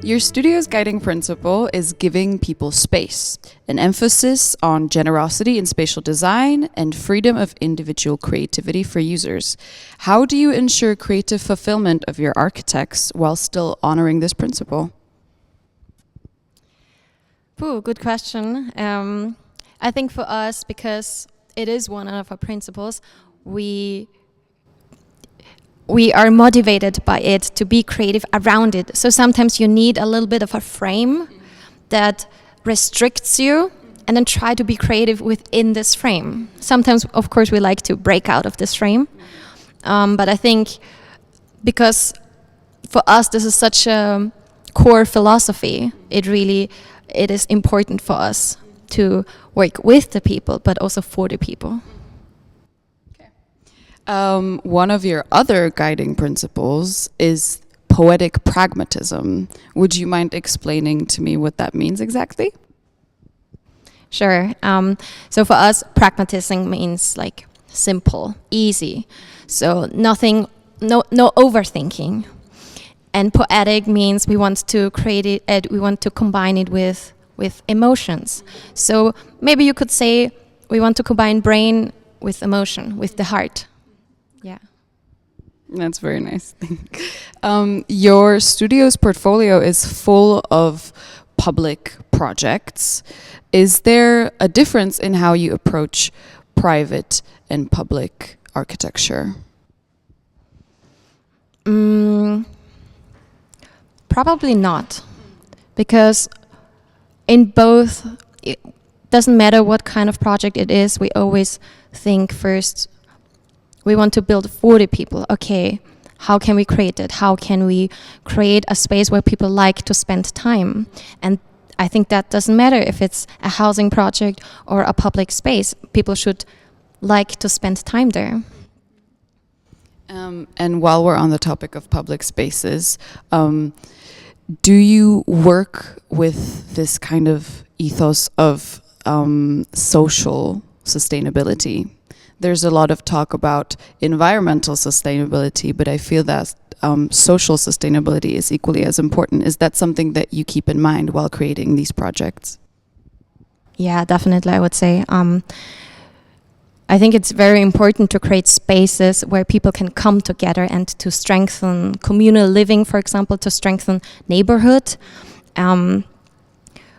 Your studio's guiding principle is giving people space, an emphasis on generosity in spatial design and freedom of individual creativity for users. How do you ensure creative fulfillment of your architects while still honoring this principle? Ooh, good question. I think for us, because it is one of our principles, we are motivated by it to be creative around it. So sometimes you need a little bit of a frame that restricts you and then try to be creative within this frame. Sometimes, of course, we like to break out of this frame. But I think because for us this is such a core philosophy, it is important for us to work with the people, but also for the people. One of your other guiding principles is poetic pragmatism. Would you mind explaining to me what that means exactly? Sure. So for us, pragmatism means like simple, easy. So nothing, no overthinking. And poetic means we want to create it. We want to combine it with emotions. So maybe you could say we want to combine brain with emotion, with the heart. Yeah. That's very nice. Your studio's portfolio is full of public projects. Is there a difference in how you approach private and public architecture? Probably not, because in both, it doesn't matter what kind of project it is, we always think first, we want to build for the people. Okay, how can we create it? How can we create a space where people like to spend time? And I think that doesn't matter if it's a housing project or a public space. People should like to spend time there. And while we're on the topic of public spaces, do you work with this kind of ethos of social sustainability? There's a lot of talk about environmental sustainability, but I feel that social sustainability is equally as important. Is that something that you keep in mind while creating these projects? Yeah, definitely, I would say. I think it's very important to create spaces where people can come together and to strengthen communal living, for example, to strengthen neighborhood.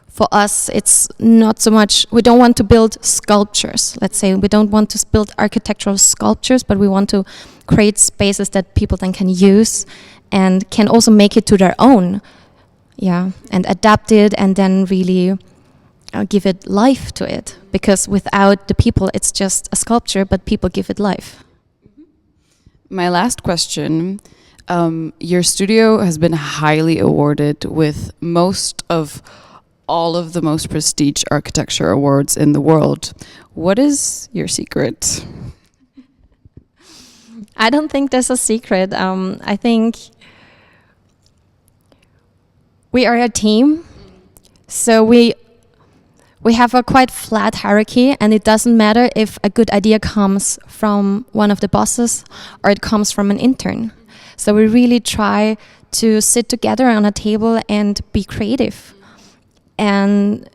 For us, it's not so much, we don't want to build sculptures. Let's say we don't want to build architectural sculptures, but we want to create spaces that people then can use and can also make it to their own. Yeah, and adapt it and then really give it life to it. Because without the people, it's just a sculpture, but people give it life. My last question, your studio has been highly awarded with all of the most prestige architecture awards in the world. What is your secret? I don't think there's a secret. I think we are a team, so we have a quite flat hierarchy, and it doesn't matter if a good idea comes from one of the bosses or it comes from an intern. So we really try to sit together on a table and be creative. And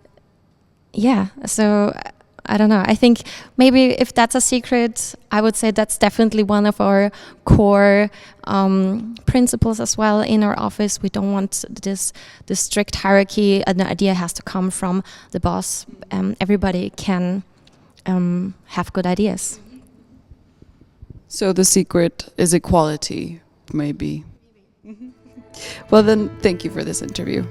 yeah, so I don't know. I think maybe if that's a secret, I would say that's definitely one of our core principles as well in our office. We don't want this strict hierarchy. An idea has to come from the boss. Everybody can have good ideas. So the secret is equality, maybe. Well then, thank you for this interview.